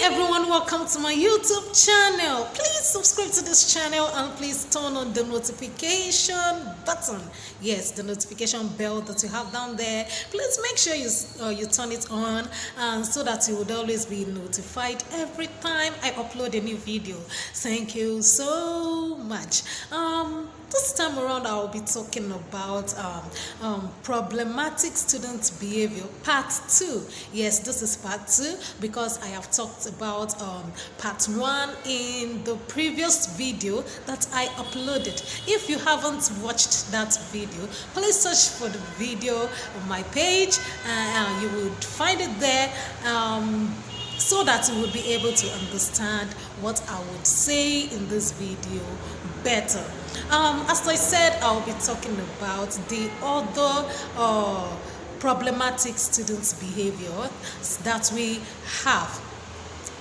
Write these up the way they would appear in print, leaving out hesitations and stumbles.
everyone, welcome to my YouTube channel. Please subscribe to this channel and please turn on the notification button. Yes, the notification bell that you have down there. Please make sure you turn it on, and so that you would always be notified every time I upload a new video. Thank you so much. This time around I'll be talking about problematic student behavior part 2. Yes, this is part 2 because I have talked about part 1 in the previous video that I uploaded. If you haven't watched that video, please search for the video on my page and you would find it there, so that you would be able to understand what I would say in this video better. As I said, I'll be talking about the other problematic students' behavior that we have.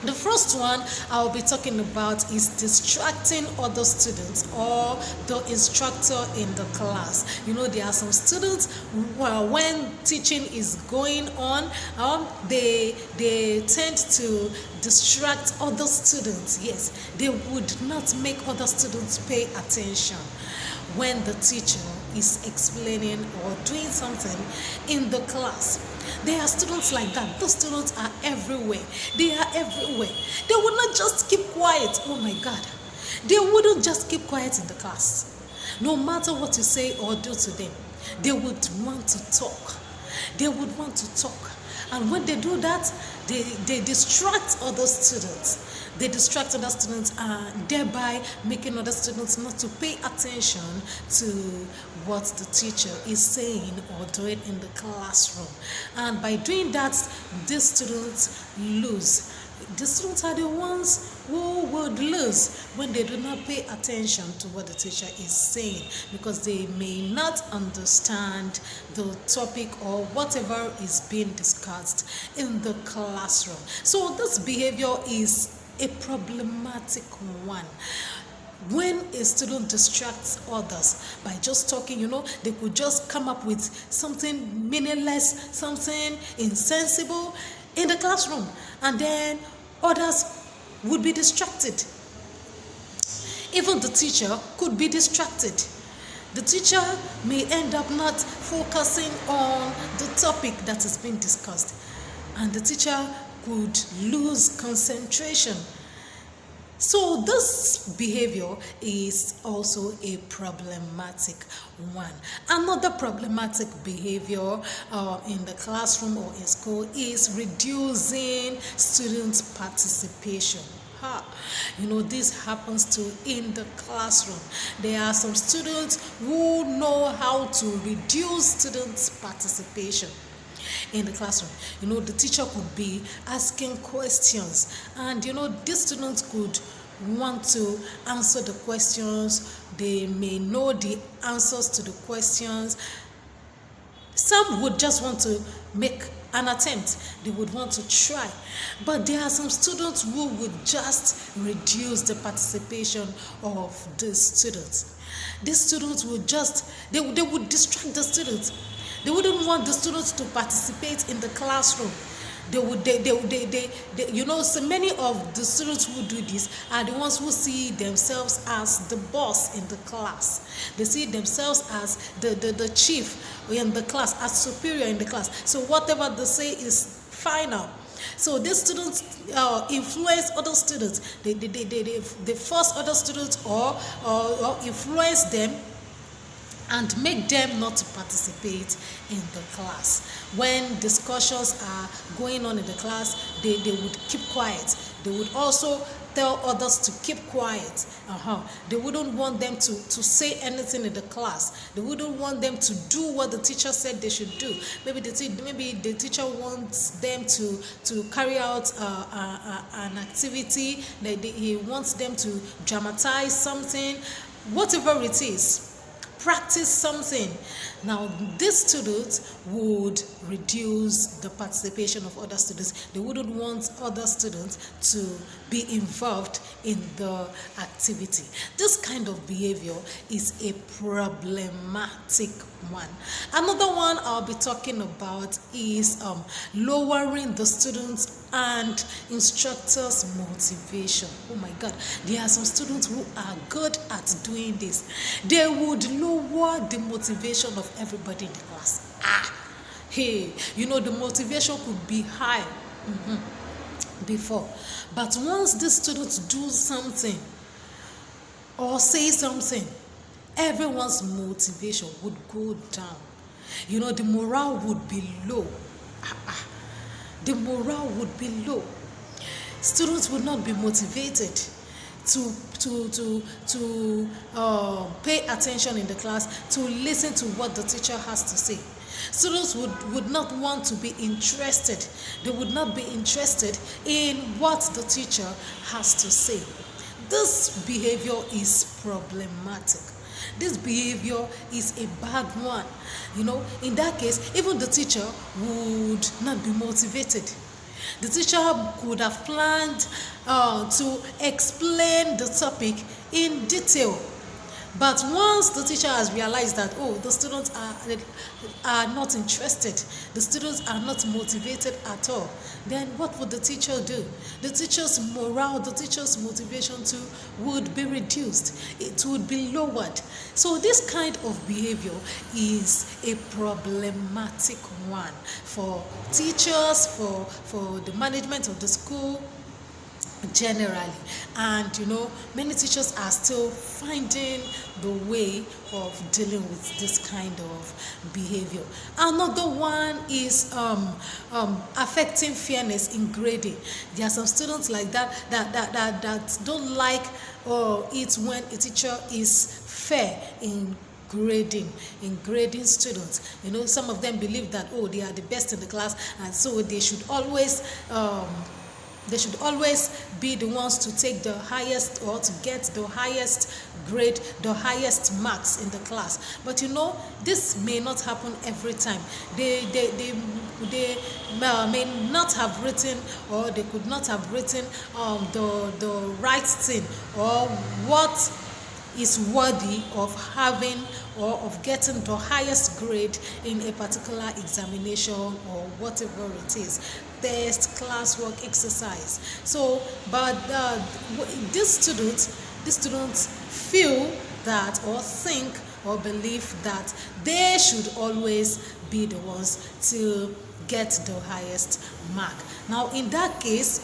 The first one I'll be talking about is distracting other students or the instructor in the class. You know, there are some students when teaching is going on, they tend to distract other students. Yes, they would not make other students pay attention when the teacher is explaining or doing something in the class. There are students like that. Those students are everywhere. They are everywhere. They would not just keep quiet. Oh my God. They wouldn't just keep quiet in the class. No matter what you say or do to them, they would want to talk. They would want to talk. And when they do that, they distract other students. They distract other students, thereby making other students not to pay attention to what the teacher is saying or doing in the classroom. And by doing that, these students lose. The students are the ones who would lose when they do not pay attention to what the teacher is saying, because they may not understand the topic or whatever is being discussed in the classroom. So this behavior is a problematic one. When a student distracts others by just talking, they could just come up with something meaningless, something insensible in the classroom, and then others would be distracted. Even the teacher could be distracted. The teacher may end up not focusing on the topic that is being discussed, and the teacher could lose concentration. So this behavior is also a problematic one. Another problematic behavior in the classroom or in school is reducing students' participation. This happens too in the classroom. There are some students who know how to reduce students' participation in the classroom. The teacher could be asking questions, and these students could want to answer the questions. They may know the answers to the questions. Some would just want to make an attempt. They would want to try. But there are some students who would just reduce the participation of the students. These students would they would distract the students. They wouldn't want the students to participate in the classroom. So many of the students who do this are the ones who see themselves as the boss in the class. They see themselves as the chief in the class, as superior in the class. So whatever they say is final. So these students influence other students. They force other students or influence them and make them not to participate in the class. When discussions are going on in the class, they would keep quiet. They would also tell others to keep quiet. They wouldn't want them to say anything in the class. They wouldn't want them to do what the teacher said they should do. Maybe the teacher wants them to carry out an activity. He wants them to dramatize something, whatever it is. Practice something. Now, these students would reduce the participation of other students. They wouldn't want other students to be involved in the activity. This kind of behavior is a problematic one. Another one I'll be talking about is lowering the students' and instructors' motivation. Oh my God, there are some students who are good at doing this. They would lower the motivation of everybody in the class. Hey, the motivation could be high before, but once the students do something or say something, everyone's motivation would go down. The morale would be low. The morale would be low. Students would not be motivated to pay attention in the class, to listen to what the teacher has to say. Students would not want to be interested. They would not be interested in what the teacher has to say. This behavior is problematic. This behavior is a bad one. In that case, even the teacher would not be motivated. The teacher could have planned to explain the topic in detail. But once the teacher has realized that, the students are not interested, the students are not motivated at all, then what would the teacher do? The teacher's morale, the teacher's motivation too would be reduced. It would be lowered. So this kind of behavior is a problematic one for teachers, for the management of the school generally. And many teachers are still finding the way of dealing with this kind of behavior. Another one is affecting fairness in grading. There are some students like that don't like it when a teacher is fair in grading students. Some of them believe that they are the best in the class, and so they should always be the ones to take the highest or to get the highest grade, the highest marks in the class. But this may not happen every time. They may not have written, or they could not have written the right thing, or what is worthy of having or of getting the highest grade in a particular examination or whatever it is, test, classwork, exercise. So, but these students feel that, or think or believe that they should always be the ones to get the highest mark. Now, in that case,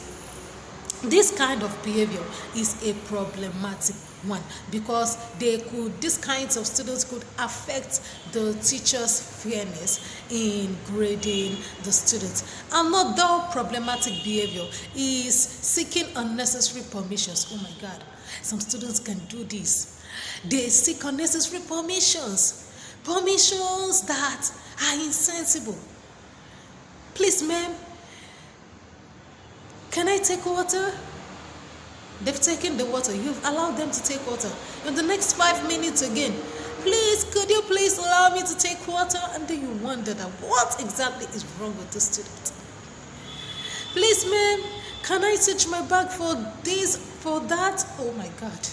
this kind of behavior is a problematic one, because these kinds of students could affect the teacher's fairness in grading the students. Another problematic behavior is seeking unnecessary permissions. Oh my God, some students can do this. They seek unnecessary permissions that are insensible. Please, ma'am, can I take water? They've taken the water. You've allowed them to take water. In the next 5 minutes again, please, could you please allow me to take water? And then you wonder that what exactly is wrong with the student. Please, ma'am, can I search my bag for this, for that? Oh my God.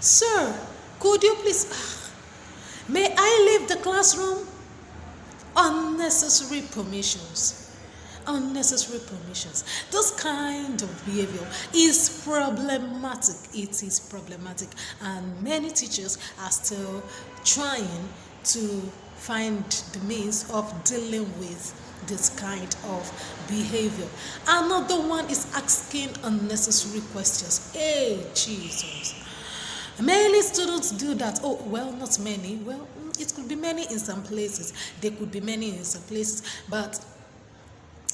Sir, could you please, may I leave the classroom? Unnecessary permissions. This kind of behavior is problematic. It is problematic, and many teachers are still trying to find the means of dealing with this kind of behavior. Another one is asking unnecessary questions. Hey, Jesus. Many students do that. Oh, well, not many. Well, it could be many in some places. There could be many in some places, but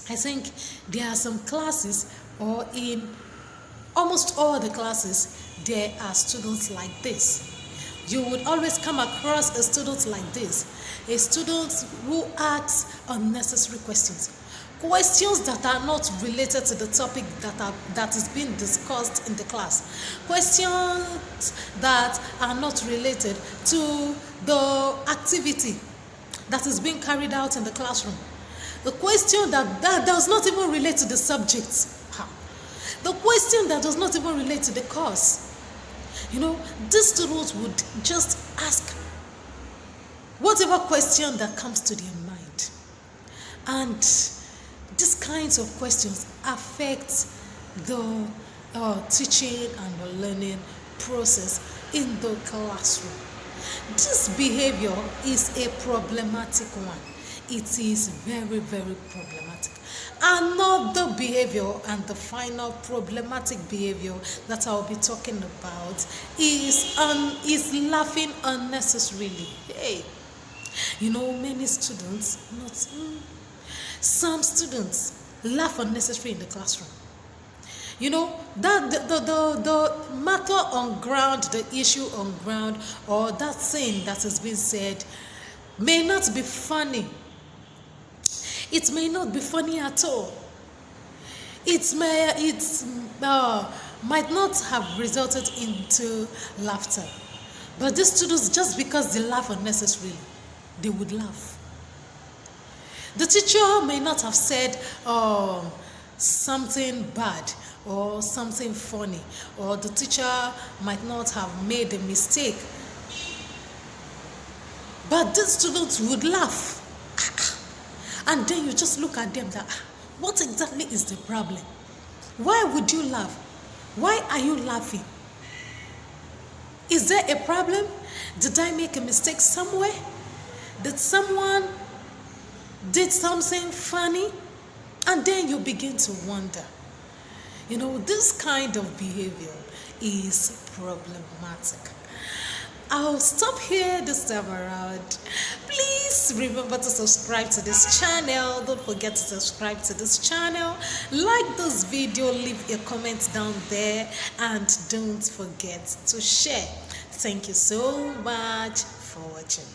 I think there are some classes, or in almost all the classes, there are students like this. You would always come across a student like this, a student who asks unnecessary questions that are not related to the topic that is being discussed in the class, questions that are not related to the activity that is being carried out in the classroom. The question that does not even relate to the subject. The question that does not even relate to the course. These students would just ask whatever question that comes to their mind. And These kinds of questions affect the teaching and the learning process in the classroom. This behavior is a problematic one. It is very, very problematic. Another behavior, and the final problematic behavior that I'll be talking about, is laughing unnecessarily. Hey, many students, not some students, laugh unnecessarily in the classroom. That the matter on ground, the issue on ground, or that thing that is being said may not be funny. It may not be funny at all. It might not have resulted into laughter. But these students, just because they laugh unnecessarily, they would laugh. The teacher may not have said something bad or something funny, or the teacher might not have made a mistake, but these students would laugh. And then you just look at them that, what exactly is the problem? Why would you laugh? Why are you laughing? Is there a problem? Did I make a mistake somewhere? Did someone did something funny? And then you begin to wonder. This kind of behavior is problematic. I'll stop here this time around. Please remember to subscribe to this channel. Don't forget to subscribe to this channel. Like this video, leave a comment down there, and don't forget to share. Thank you so much for watching.